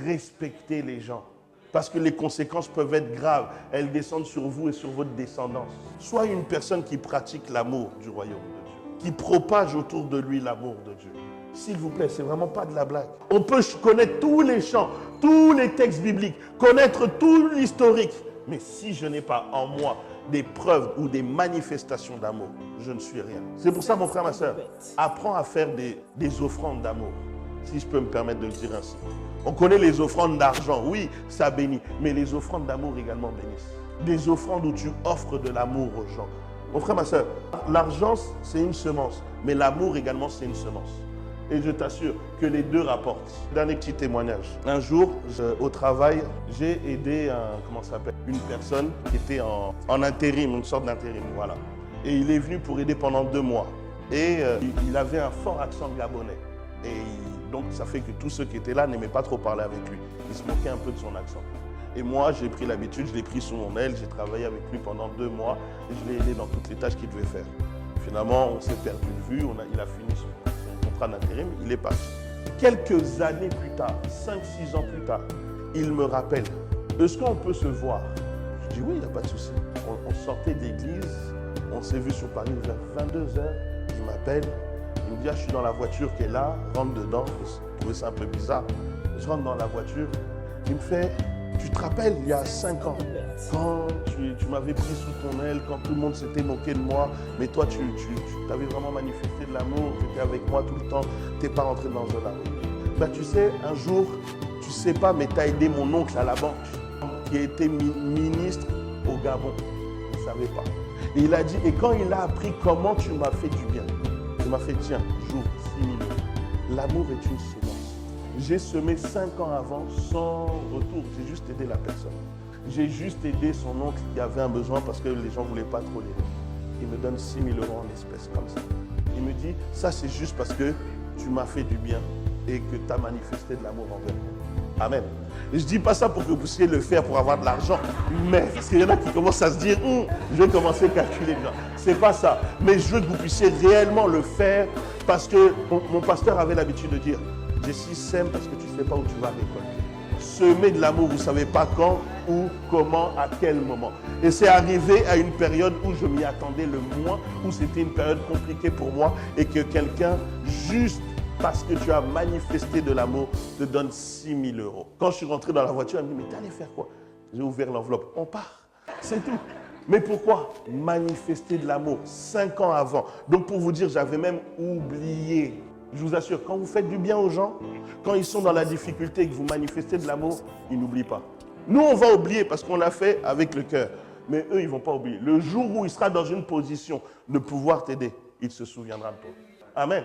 Respectez les gens. Parce que les conséquences peuvent être graves. Elles descendent sur vous et sur votre descendance. Soyez une personne qui pratique l'amour du royaume de Dieu. Qui propage autour de lui l'amour de Dieu. S'il vous plaît, c'est vraiment pas de la blague. On peut connaître tous les chants, tous les textes bibliques, connaître tout l'historique. Mais si je n'ai pas en moi des preuves ou des manifestations d'amour, je ne suis rien. C'est pour ça, mon frère, ma soeur, apprends à faire des offrandes d'amour. Si je peux me permettre de le dire ainsi. On connaît les offrandes d'argent, oui, ça bénit. Mais les offrandes d'amour également bénissent. Des offrandes où tu offres de l'amour aux gens. Mon frère, ma soeur, l'argent, c'est une semence. Mais l'amour également, c'est une semence. Et je t'assure que les deux rapportent. Dernier petit témoignage. Un jour, au travail, j'ai aidé une personne qui était en intérim, une sorte d'intérim, voilà. Et il est venu pour aider pendant 2 mois. Et il avait un fort accent gabonais. Et donc, ça fait que tous ceux qui étaient là n'aimaient pas trop parler avec lui. Il se moquait un peu de son accent. Et moi, j'ai pris l'habitude, je l'ai pris sous mon aile, j'ai travaillé avec lui pendant 2 mois et je l'ai aidé dans toutes les tâches qu'il devait faire. Finalement, on s'est perdu de vue, il a fini son contrat d'intérim, il est parti. Quelques années plus tard, 5-6 ans plus tard, il me rappelle, est-ce qu'on peut se voir? Je dis oui, il n'y a pas de souci. On sortait d'église, on s'est vu sur Paris vers 22h, il m'appelle. Il me dit, je suis dans la voiture qui est là, rentre dedans. Je trouvais ça un peu bizarre. Je rentre dans la voiture. Il me fait, tu te rappelles, il y a 5 ans, quand tu m'avais pris sous ton aile, quand tout le monde s'était moqué de moi, mais toi, tu avais vraiment manifesté de l'amour, tu étais avec moi tout le temps, tu n'es pas rentré dans un arrêt. Ben, tu sais, un jour, tu ne sais pas, mais tu as aidé mon oncle à la banque, qui a été ministre au Gabon. Il ne savait pas. Et il a dit, et quand il a appris comment tu m'as fait du bien, il m'a fait, tiens, joue 6 000 €. L'amour est une semence. J'ai semé 5 ans avant sans retour. J'ai juste aidé la personne. J'ai juste aidé son oncle qui avait un besoin parce que les gens ne voulaient pas trop l'aider. Il me donne 6 000 € en espèces comme ça. Il me dit, ça c'est juste parce que tu m'as fait du bien et que tu as manifesté de l'amour envers moi. Amen. Et je ne dis pas ça pour que vous puissiez le faire pour avoir de l'argent, mais parce qu'il y en a qui commencent à se dire, je vais commencer à calculer les gens. Ce n'est pas ça. Mais je veux que vous puissiez réellement le faire parce que mon pasteur avait l'habitude de dire, Jessie, sème parce que tu ne sais pas où tu vas récolter. Semer de l'amour, vous ne savez pas quand, où, comment, à quel moment. Et c'est arrivé à une période où je m'y attendais le moins, où c'était une période compliquée pour moi et que quelqu'un, juste parce que tu as manifesté de l'amour, te donne 6 000 €. Quand je suis rentré dans la voiture, elle me dit, mais t'es allé faire quoi? J'ai ouvert l'enveloppe. On part. C'est tout. Mais pourquoi? Manifester de l'amour 5 ans avant. Donc pour vous dire, j'avais même oublié. Je vous assure, quand vous faites du bien aux gens, quand ils sont dans la difficulté et que vous manifestez de l'amour, ils n'oublient pas. Nous, on va oublier parce qu'on l'a fait avec le cœur. Mais eux, ils ne vont pas oublier. Le jour où il sera dans une position de pouvoir t'aider, il se souviendra de toi. Amen.